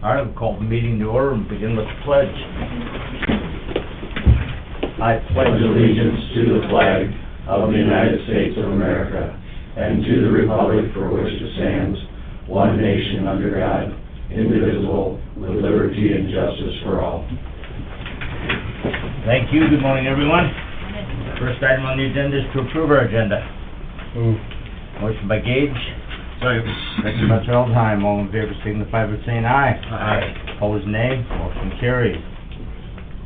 All right, we'll call the meeting to order and begin with the pledge. I pledge allegiance to the flag of the United States of America and to the republic for which it stands, one nation under God, indivisible, with liberty and justice for all. Thank you. Good morning, everyone. First item on the agenda is to approve our agenda. Motion by Gage. Second by Feldheim. All in favor signify by saying aye. Aye. Opposed, nay. Motion carries.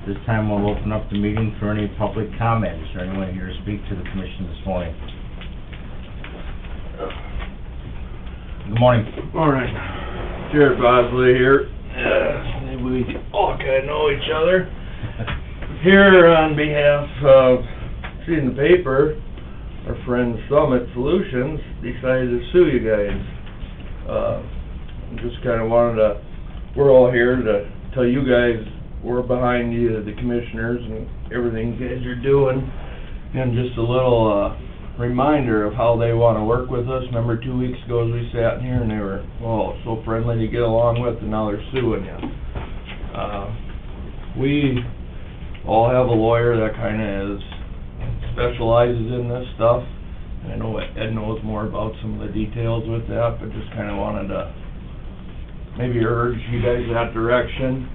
This time we'll open up the meeting for any public comment. Is there anyone here to speak to the commission this morning? Good morning. Morning. Jared Bosley here. Maybe we all kind of know each other. Here on behalf of, seeing the paper, our friend Summit Solutions decided to sue you guys. Just kind of wanted to, we're all here to tell you guys we're behind you, the commissioners, and everything you guys are doing. And just a little reminder of how they want to work with us. Remember 2 weeks ago as we sat in here and they were, well, so friendly to get along with, and now they're suing you. We all have a lawyer that kind of specializes in this stuff. I know Ed knows more about some of the details with that, but just kind of wanted to maybe urge you guys that direction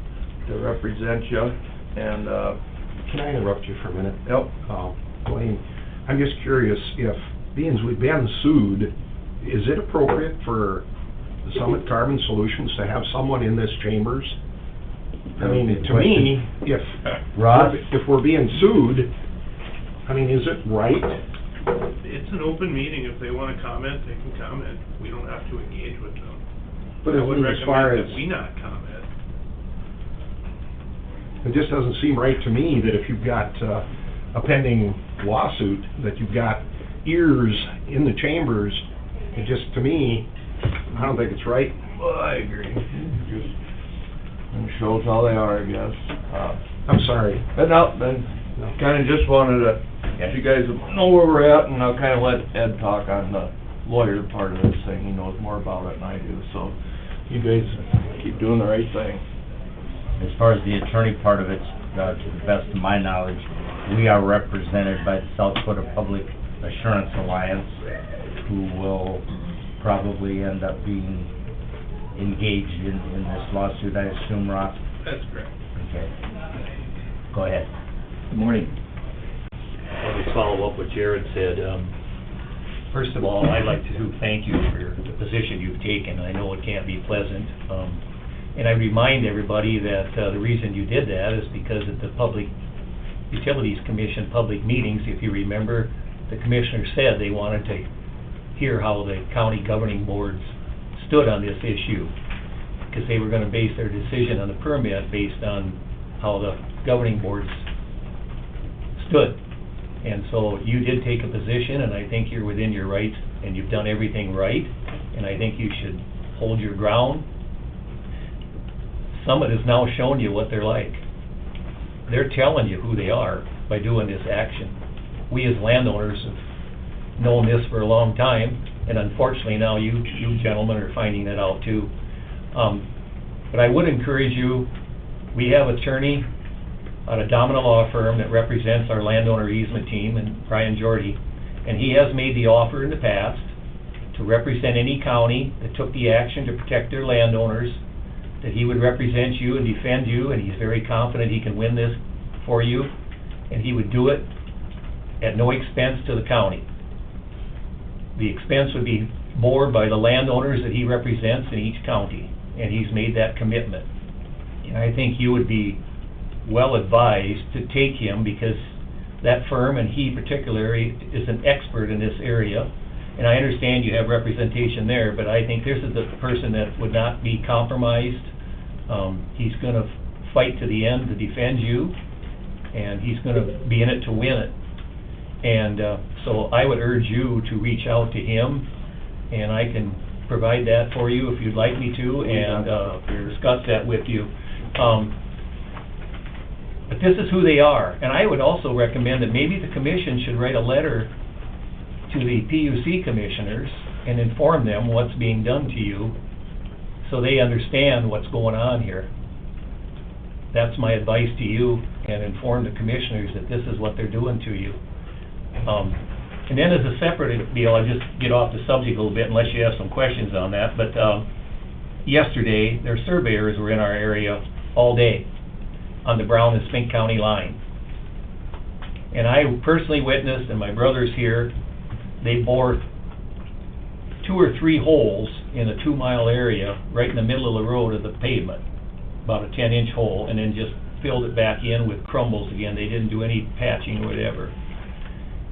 to represent you. And can I interrupt you for a minute? Yep. Dwayne, I'm just curious if, being we've been sued, is it appropriate for the Summit Carbon Solutions to have someone in this chambers? I mean, to me, if Ross? if we're being sued, I mean, is it right? It's an open meeting. If they want to comment, they can comment. We don't have to engage with them. But I would as far recommend as, that we not comment. it just doesn't seem right to me that if you've got a pending lawsuit, that you've got ears in the chambers. It just, to me, I don't think it's right. well, I agree. Just and shows how they are, I guess. I'm sorry. But no, then kind of just wanted to, if you guys know where we're at, and I'll kind of let Ed talk on the lawyer part of this thing. He knows more about it than I do, so you guys keep doing the right thing. As far as the attorney part of it, to the best of my knowledge, we are represented by the South Dakota Public Assurance Alliance, who will probably end up being engaged in this lawsuit, I assume, Ross? That's correct. Okay. Go ahead. Good morning. I'll just follow up what Jared said. First of all, I'd like to thank you for the position you've taken. I know it can't be pleasant. And I remind everybody that the reason you did that is because at the Public Utilities Commission public meetings, if you remember, the commissioner said they wanted to hear how the county governing boards stood on this issue, because they were going to base their decision on the permit based on how the governing boards stood. And so you did take a position, and I think you're within your rights, and you've done everything right, and I think you should hold your ground. Summit has now shown you what they're like. They're telling you who they are by doing this action. We as landowners have known this for a long time, and unfortunately now you gentlemen are finding it out too. But I would encourage you, we have an attorney out of Domina Law Firm that represents our landowner easement team, and Brian Jordy, and he has made the offer in the past to represent any county that took the action to protect their landowners, that he would represent you and defend you, and he's very confident he can win this for you, and he would do it at no expense to the county. The expense would be borne by the landowners that he represents in each county, and he's made that commitment. And I think you would be well advised to take him, because that firm, and he particularly, is an expert in this area. And I understand you have representation there, but I think this is the person that would not be compromised. He's going to fight to the end to defend you, and he's going to be in it to win it. And so I would urge you to reach out to him, and I can provide that for you if you'd like me to, and discuss that with you. But this is who they are, and I would also recommend that maybe the commission should write a letter to the PUC commissioners and inform them what's being done to you, so they understand what's going on here. That's my advice to you, and inform the commissioners that this is what they're doing to you. And then as a separate deal, I'll just get off the subject a little bit unless you have some questions on that, but yesterday, their surveyors were in our area all day on the Brown and Spink County line. And I personally witnessed, and my brother's here, they bored 2 or 3 holes in a 2-mile area right in the middle of the road of the pavement, about a 10-inch hole, and then just filled it back in with crumbles again. They didn't do any patching or whatever.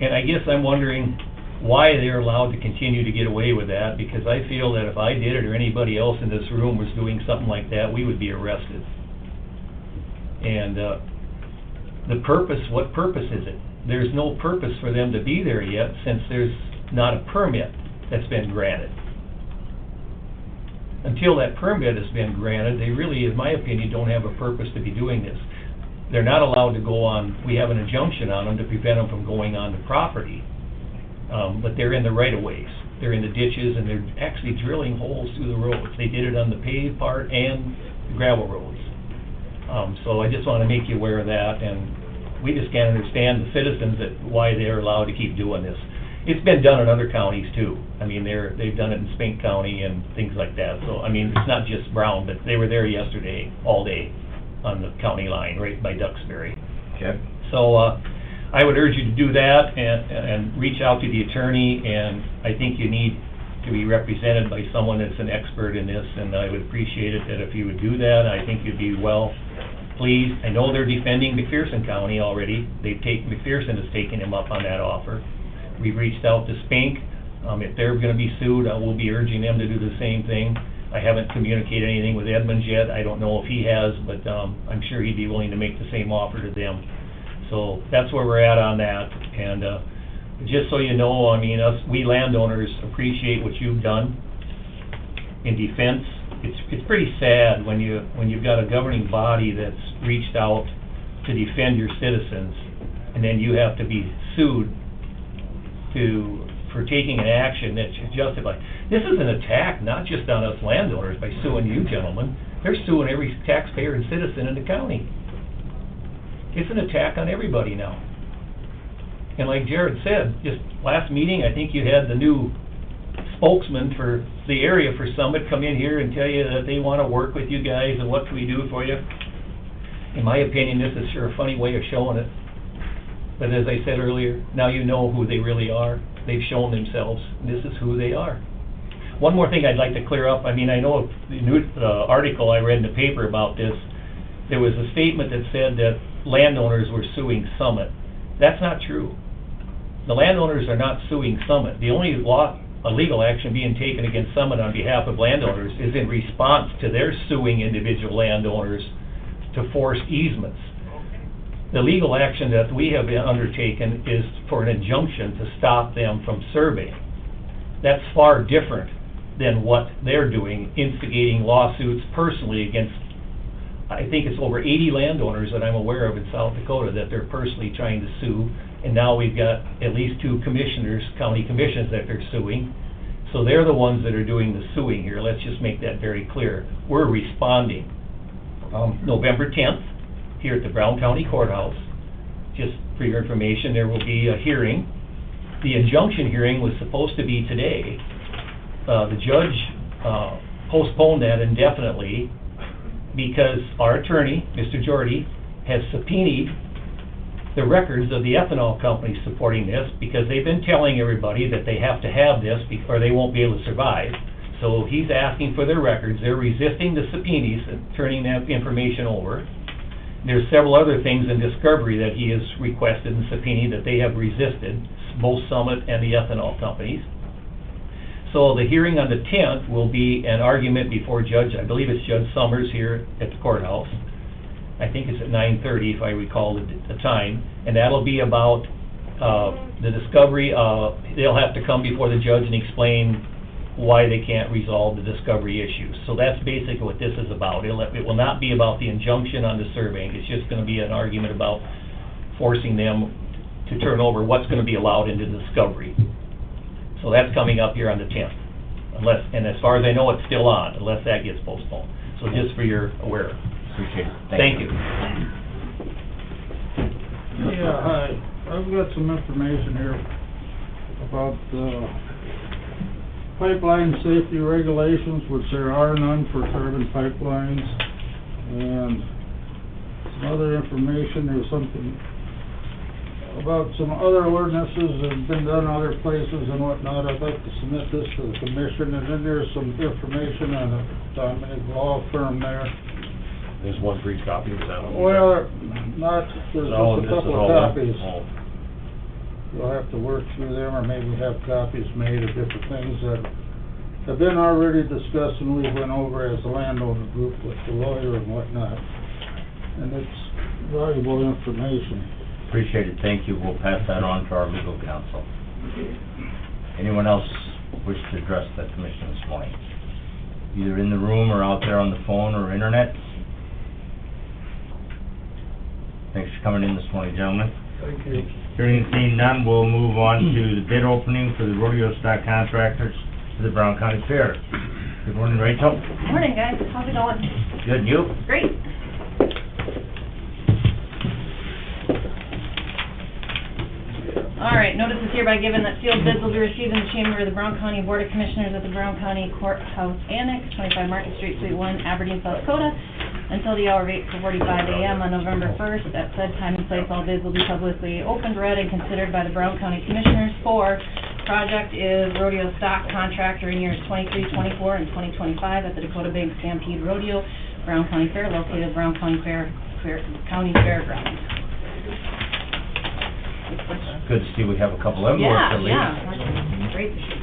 And I guess I'm wondering why they're allowed to continue to get away with that, because I feel that if I did it or anybody else in this room was doing something like that, we would be arrested. And the purpose, what purpose is it? There's no purpose for them to be there yet, since there's not a permit that's been granted. Until that permit has been granted, they really, in my opinion, don't have a purpose to be doing this. They're not allowed to go on, we have an injunction on them to prevent them from going on the property. But they're in the right-of-ways. They're in the ditches, and they're actually drilling holes through the roads. They did it on the paved part and the gravel roads. So I just want to make you aware of that, and we just can't understand the citizens that why they're allowed to keep doing this. It's been done in other counties too. I mean, they've done it in Spink County and things like that. So, I mean, it's not just Brown, but they were there yesterday, all day, on the county line, right by Duxbury. Okay. So, I would urge you to do that and reach out to the attorney, and I think you need to be represented by someone that's an expert in this, and I would appreciate it that if you would do that. I think you'd be well pleased. I know they're defending McPherson County already. McPherson has taken him up on that offer. We've reached out to Spink. If they're gonna be sued, I will be urging them to do the same thing. I haven't communicated anything with Edmonds yet. I don't know if he has, but I'm sure he'd be willing to make the same offer to them. So that's where we're at on that. And just so you know, I mean, we landowners appreciate what you've done in defense. It's pretty sad when you've got a governing body that's reached out to defend your citizens, and then you have to be sued for taking an action that you justify. This is an attack not just on us landowners by suing you gentlemen. They're suing every taxpayer and citizen in the county. It's an attack on everybody now. And like Jared said, just last meeting, I think you had the new spokesman for the area for Summit come in here and tell you that they want to work with you guys and what can we do for you. In my opinion, this is sure a funny way of showing it. But as I said earlier, now you know who they really are. They've shown themselves. This is who they are. One more thing I'd like to clear up. I mean, I know the new article I read in the paper about this, there was a statement that said that landowners were suing Summit. That's not true. The landowners are not suing Summit. The only legal action being taken against Summit on behalf of landowners is in response to their suing individual landowners to force easements. The legal action that we have undertaken is for an injunction to stop them from surveying. That's far different than what they're doing, instigating lawsuits personally against, I think it's over 80 landowners that I'm aware of in South Dakota that they're personally trying to sue. And now we've got at least 2 commissioners, county commissions that they're suing. So they're the ones that are doing the suing here. Let's just make that very clear. We're responding. November 10th, here at the Brown County Courthouse, just for your information, there will be a hearing. The injunction hearing was supposed to be today. The judge postponed that indefinitely because our attorney, Mr. Jordy, has subpoenaed the records of the ethanol companies supporting this, because they've been telling everybody that they have to have this or they won't be able to survive. So he's asking for their records. They're resisting the subpoenas and turning that information over. There's several other things in discovery that he has requested and subpoenaed that they have resisted, both Summit and the ethanol companies. So the hearing on the 10th will be an argument before I believe it's Judge Summers here at the courthouse. I think it's at 9:30 if I recall the time, and that'll be about the discovery. They'll have to come before the judge and explain why they can't resolve the discovery issues. So that's basically what this is about. It will not be about the injunction on the surveying. It's just going to be an argument about forcing them to turn over what's going to be allowed into discovery. So that's coming up here on the 10th. unless, and as far as I know, it's still on, unless that gets postponed. So just for your aware. Appreciate it. Thank you. Yeah, hi, I've got some information here about pipeline safety regulations, which there are none for carbon pipelines, and some other information, there's something about some other ordinances that have been done other places and whatnot. I'd like to submit this to the commission, and then there's some information on a Dominic law firm there. There's one for each copy, is that? Well, not, there's Oh, just a this is couple all of one? copies. Oh. You'll have to work through them, or maybe have copies made of different things that have been already discussed and we went over as a landowner group with the lawyer and whatnot. And it's valuable information. Appreciate it, thank you. We'll pass that on to our legal counsel. Anyone else wish to address the commission this morning? Either in the room or out there on the phone or internet? Thanks for coming in this morning, gentlemen. Thank you. Hearing and seeing none, we'll move on to the bid opening for the rodeo stock contractors to the Brown County Fair. Good morning, Rachel. Morning, guys. How's it going? Good, and you? Great. All right, notice is hereby given that sealed bids will be received in the chamber of the Brown County Board of Commissioners at the Brown County Courthouse Annex, 25 Market Street, Suite 1, Aberdeen, South Dakota, until the hour of 8:45 a.m. on November 1st. At said time and place, all bids will be publicly opened, read, and considered by the Brown County Commissioners. Project is rodeo stock contractor in years 23, 24, and 2025 at the Dakota Bank Stampede Rodeo, Brown County Fair, located at Brown County County Fairgrounds. Good to see we have a couple envelopes at least. Yeah, great to see.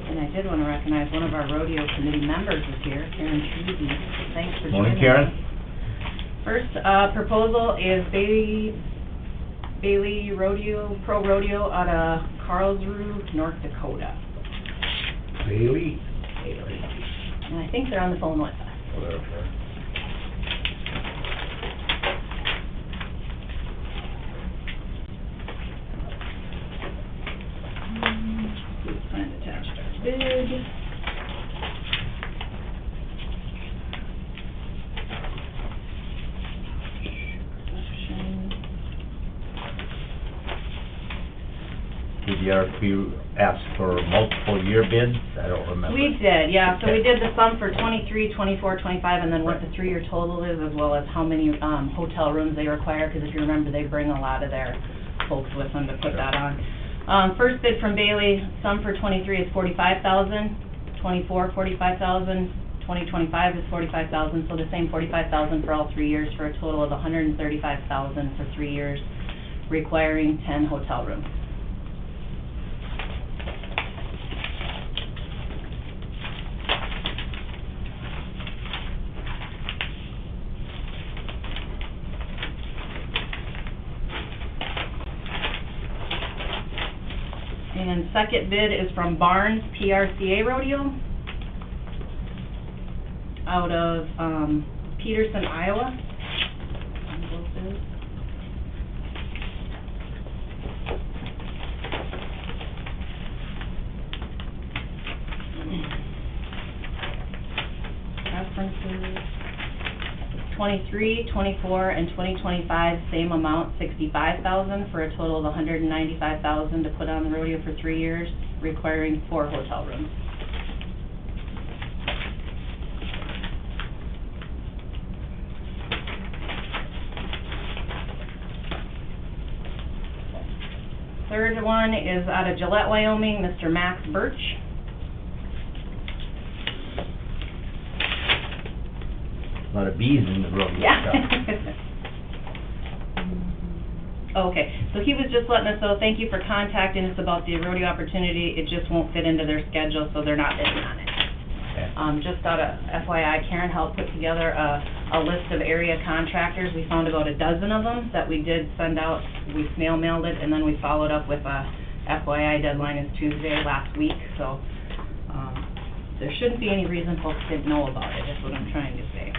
And I did want to recognize one of our rodeo committee members is here, Karen Treasy. Thanks for joining us. Morning, Karen. First, proposal is Bailey Rodeo, Pro Rodeo out of Karlsruhe, North Dakota. Bailey? And I think they're on the phone with us. Please find attached our bid. Did the RFP ask for multiple year bids? I don't remember. We did, yeah, so we Okay. did the sum for 23, 24, 25, and then what the three-year total is, as well as how many, hotel rooms they require, because if you remember, they bring a lot of their folks with them to put that on. First bid from Bailey, sum for 23 is 45,000, 24, 45,000, 2025 is 45,000, so the same 45,000 for all 3 years, for a total of 135,000 for 3 years, requiring 10 hotel rooms. And second bid is from Barnes PRCA Rodeo out of Peterson, Iowa. References. 23, 24, and 2025, same amount, 65,000, for a total of 195,000 to put on the rodeo for 3 years, requiring 4 hotel rooms. Third one is out of Gillette, Wyoming, Mr. Max Birch. A lot of bees in the rodeo Yeah. stuff. Okay, so he was just letting us know, thank you for contacting us about the rodeo opportunity. It just won't fit into their schedule, so they're not bidding on it. Okay. Just out of FYI, Karen helped put together a list of area contractors. We found about a dozen of them that we did send out. We snail mailed it, and then we followed up with a FYI deadline is Tuesday last week, so there shouldn't be any reason folks didn't know about it, is what I'm trying to say.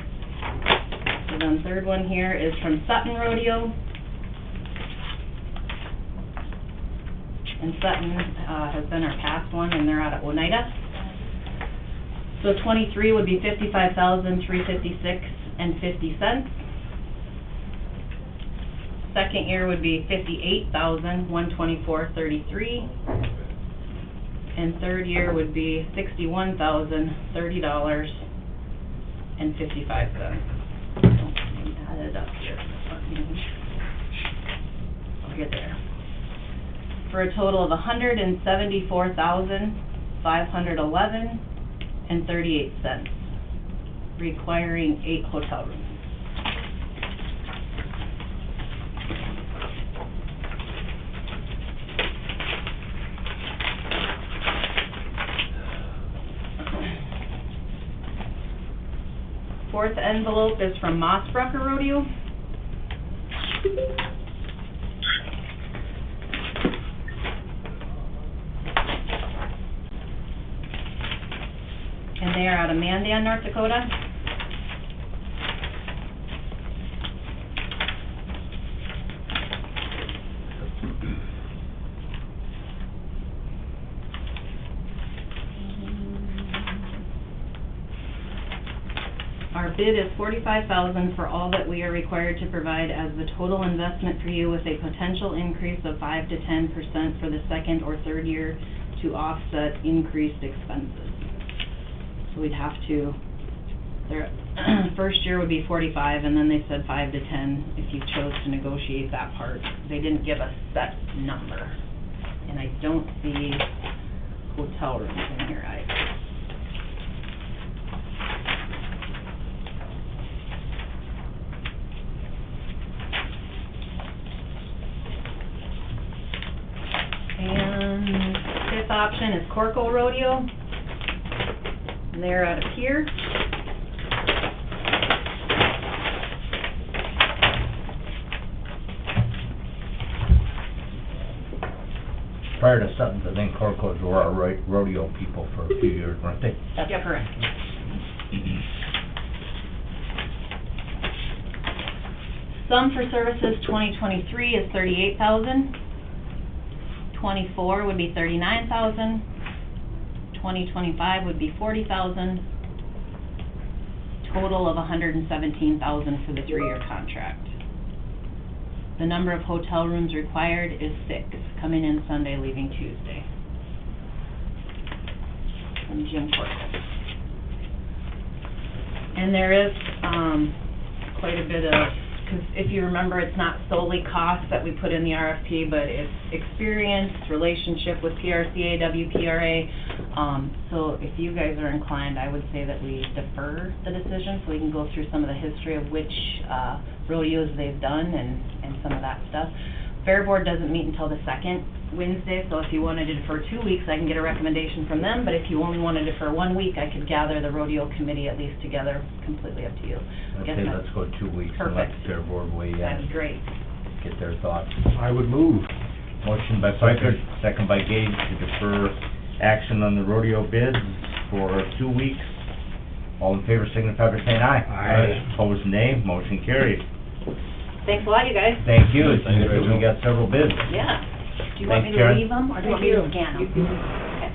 So then third one here is from Sutton Rodeo. And Sutton, has been our past one, and they're out of Oneida. So 23 would be $55,356.50. Second year would be $58,124.33. And third year would be $61,030.55. Add it up here. I'll get there. For a total of $174,511.38, requiring 8 hotel rooms. Fourth envelope is from Mossbrucker Rodeo. And they are out of Mandan, North Dakota. Our bid is $45,000 for all that we are required to provide as the total investment for you, with a potential increase of 5 to 10% for the second or third year to offset increased expenses. So we'd have to, their first year would be 45, and then they said 5 to 10 if you chose to negotiate that part. They didn't give a set number, and I don't see hotel rooms in here either. And fifth option is Corco Rodeo. And they're out of here. Prior to Sutton's, I think Corco's were our rodeo people for a few years, weren't they? That's correct. Sum for services 2023 is $38,000. 24 would be $39,000. 2025 would be $40,000. Total of $117,000 for the 3-year contract. The number of hotel rooms required is 6, coming in Sunday, leaving Tuesday. From Jim Corco. And there is quite a bit of, because if you remember, it's not solely cost that we put in the RFP, but it's experience, relationship with PRCA, WPRA. So if you guys are inclined, I would say that we defer the decision so we can go through some of the history of which rodeos they've done and some of that stuff. Fair Board doesn't meet until the second Wednesday, so if you wanted to defer 2 weeks, I can get a recommendation from them, but if you only want to defer 1 week, I could gather the rodeo committee at least together, completely up to you. Okay, let's go 2 weeks and let the Fair Board weigh in. That'd be great. Get their thoughts. I would move. Motion by Piker, second by Gage to defer action on the rodeo bids for 2 weeks. All in favor signify by saying aye. Aye. Opposed, nay. Motion carried. Thanks a lot, you guys. Thank you. It's good that we got several bids. Yeah. Do you want me Thanks, to Karen. leave them, or do you want me to scan them? Okay.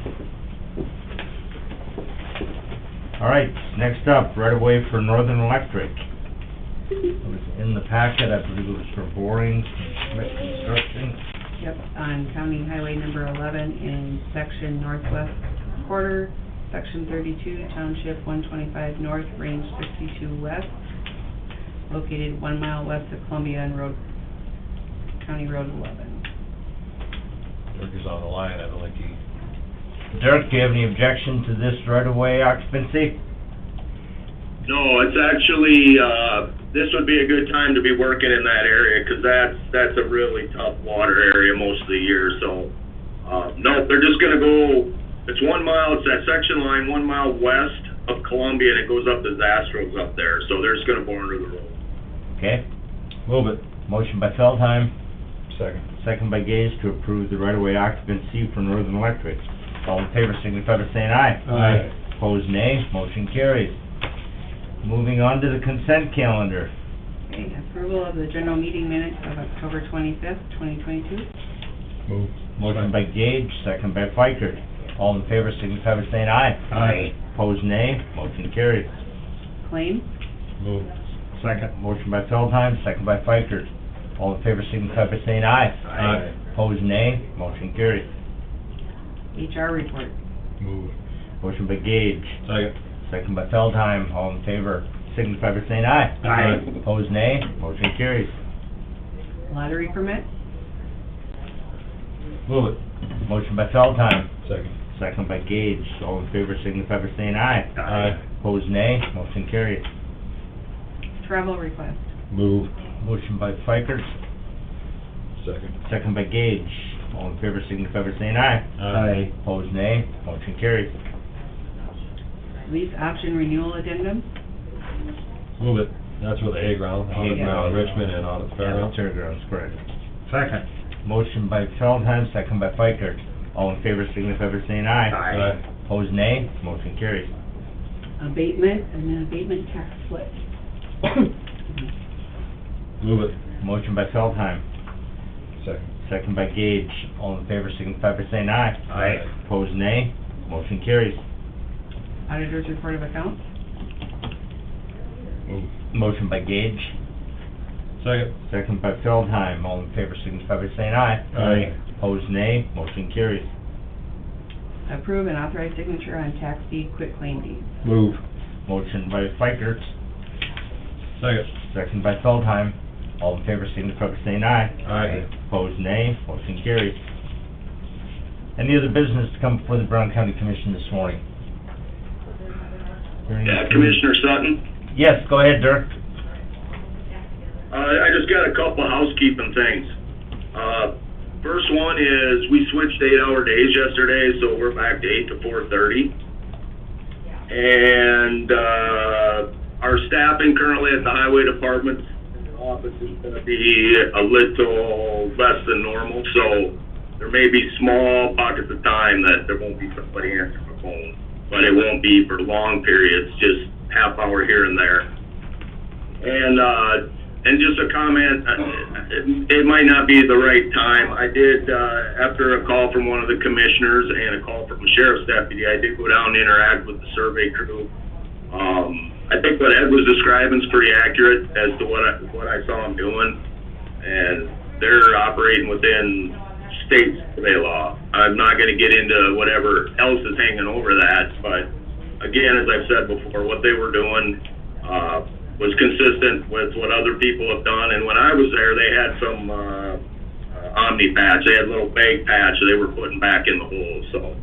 All right, next up, right away for Northern Electric. It was in the packet, I believe it was for boring, Schmidt Construction. Yep, on County Highway number 11 in section northwest quarter, section 32, township 125 north, range 62 west, located 1 mile west of Columbia and County Road 11. Dirk is on the line, I don't think he... Dirk, do you have any objection to this right-of-way occupancy? No, it's actually, this would be a good time to be working in that area, 'cause that's a really tough water area most of the year, so, no, they're just gonna go, it's 1 mile, it's that section line 1 mile west of Columbia, and it goes up to Zastro's up there, so they're just gonna bore under the road. Okay. Move it. Motion by Feldheim, Second. second by Gage to approve the right-of-way occupancy for Northern Electric. All in favor signify by saying aye. Aye. Opposed, nay. Motion carries. Moving on to the consent calendar. Okay, approval of the general meeting minutes of October 25th, 2022. Move. Motion by Gage, second by Fikert. All in favor, signify by saying aye. Aye. Opposed, nay. Motion carries. Claims. Move. Second. Motion by Feldheim, second by Fikert. All in favor, signify by saying aye. Aye. Opposed, nay. Motion carries. HR report. Move. Motion by Gage, Second. second by Feldheim. All in favor, signify by saying aye. Aye. Opposed, nay. Motion carries. Lottery permit. Move it. Motion by Feldheim, Second. second by Gage. All in favor, signify by saying aye. Aye. Opposed, nay. Motion carries. Travel request. Move. Motion by Fikert, Second. second by Gage. All in favor, signify by saying aye. Aye. Opposed, nay. Motion carries. Lease option renewal addendum. Move it. That's for the hay ground, out Hay at ground. Richmond and out at the fairgrounds. Fairgrounds, correct. Second. Motion by Feldheim, second by Fikert. All in favor, signify by saying aye. Aye. Opposed, nay. Motion carries. Abatement and an abatement tax split. Move it. Motion by Feldheim, Second. second by Gage. All in favor, signify by saying aye. Aye. Opposed, nay. Motion carries. Auditor's report of accounts. Move. Motion by Gage, Second. second by Feldheim. All in favor, signify by saying aye. Aye. Opposed, nay. Motion carries. Approve and authorize signature on tax deed quitclaim deed. Move. Motion by Fikert, Second. second by Feldheim. All in favor, signify by saying aye. Aye. Opposed, nay. Motion carries. Any other business to come before the Brown County Commission this morning? Yeah, Commissioner Sutton? Yes, go ahead, Dirk. I just got a couple housekeeping things. First one is, we switched 8-hour days yesterday, so we're back to 8 to 4:30. And, our staffing currently at the highway department's office is gonna be a little less than normal, so there may be small pockets of time that there won't be somebody answering the phone. But it won't be for long periods, just half hour here and there. And just a comment, it might not be the right time. I did, after a call from one of the commissioners and a call from a sheriff's deputy, I did go down and interact with the survey crew. I think what Ed was describing is pretty accurate as to what I saw him doing. And they're operating within state survey law. I'm not gonna get into whatever else is hanging over that, but again, as I've said before, what they were doing, was consistent with what other people have done. And when I was there, they had some, Omni patch, they had a little bag patch that they were putting back in the hole, so.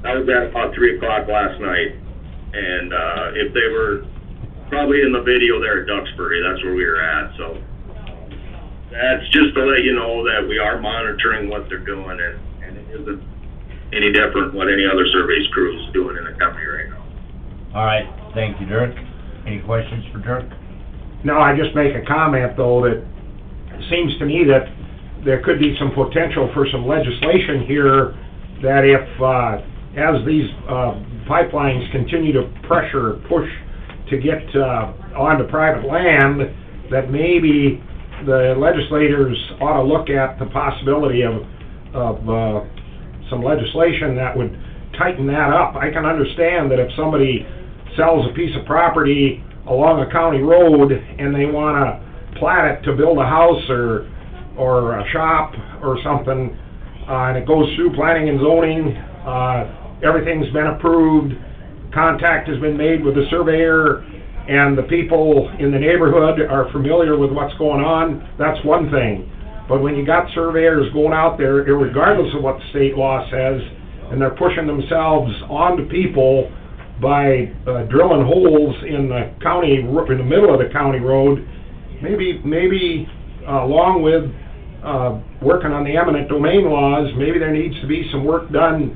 That was at about 3 o'clock last night, and, if they were probably in the video there at Duxbury, that's where we were at, so. That's just to let you know that we are monitoring what they're doing, and it isn't any different what any other surveys crew is doing in the county right now. All right, thank you, Dirk. Any questions for Dirk? No, I just make a comment, though, that it seems to me that there could be some potential for some legislation here that if, as these pipelines continue to push to get onto private land, that maybe the legislators ought to look at the possibility of some legislation that would tighten that up. I can understand that if somebody sells a piece of property along a county road and they want to plat it to build a house or a shop or something, and it goes through planning and zoning, everything's been approved, contact has been made with the surveyor, and the people in the neighborhood are familiar with what's going on, that's one thing. But when you got surveyors going out there, irregardless of what the state law says, and they're pushing themselves onto people by drilling holes in the county, in the middle of the county road, maybe along with working on the eminent domain laws, maybe there needs to be some work done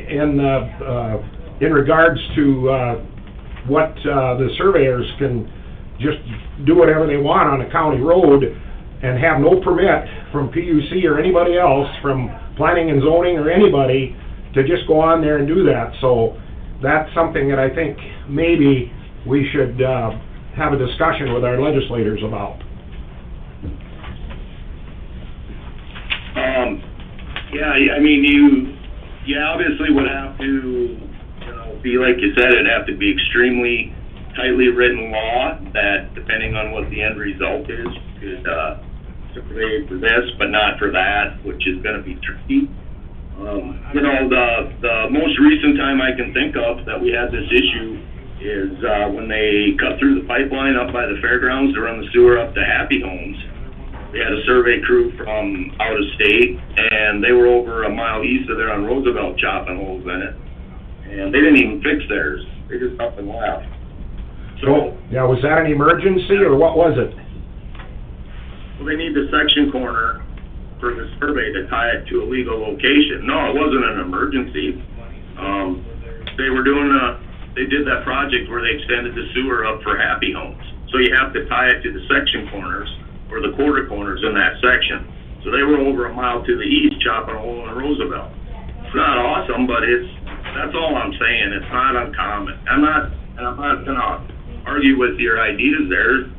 in regards to what the surveyors can just do whatever they want on a county road and have no permit from PUC or anybody else, from planning and zoning or anybody, to just go on there and do that. So that's something that I think maybe we should, have a discussion with our legislators about. Yeah, I mean, you obviously would have to, be like you said, it'd have to be extremely tightly written law that, depending on what the end result is, could, survey for this, but not for that, which is gonna be tricky. The most recent time I can think of that we had this issue is, when they cut through the pipeline up by the fairgrounds to run the sewer up to Happy Homes. We had a survey crew from out of state, and they were over a mile east of there on Roosevelt chopping holes in it. And they didn't even fix theirs, they just up and left. So, Yeah, was that an emergency, or what was it? well, they need the section corner for the survey to tie it to a legal location. No, it wasn't an emergency. They were doing they did that project where they extended the sewer up for Happy Homes. So you have to tie it to the section corners, or the quarter corners in that section. So they were over a mile to the east chopping a hole in Roosevelt. It's not awesome, but that's all I'm saying, it's not uncommon. I'm not gonna argue with your ideas there.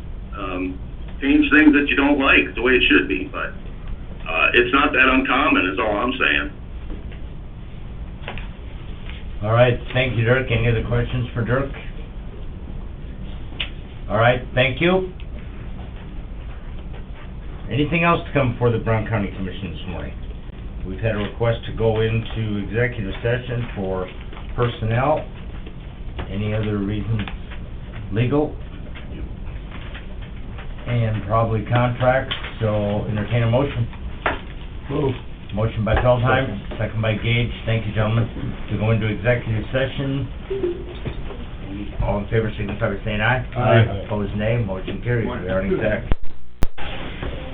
Change things that you don't like, it's the way it should be, but, it's not that uncommon, is all I'm saying. All right, thank you, Dirk. Any other questions for Dirk? All right, thank you. Anything else to come before the Brown County Commission this morning? We've had a request to go into executive session for personnel. Any other reasons? Legal? And probably contracts, so entertain a motion. Move. Motion by Feldheim, second by Gage. Thank you, gentlemen. To go into executive session. All in favor, signify by saying aye. Aye. Opposed, nay. Motion carries. We are in exec.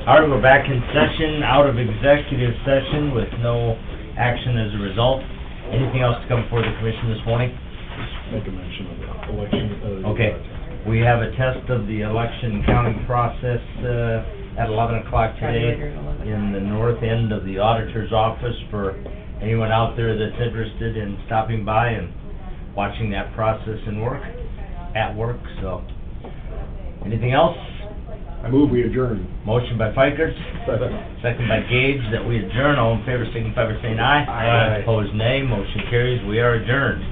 All right, we're back in session, out of executive session with no action as a result. Anything else to come before the commission this morning? Make a mention of the election. Okay. We have a test of the election counting process, at 11 o'clock today in the north end of the auditor's office for anyone out there that's interested in stopping by and watching that process at work, so. Anything else? I move we adjourn. Motion by Fikert, second by Gage, that we adjourn. All in favor, signify by saying aye. Aye. Opposed, nay. Motion carries. We are adjourned.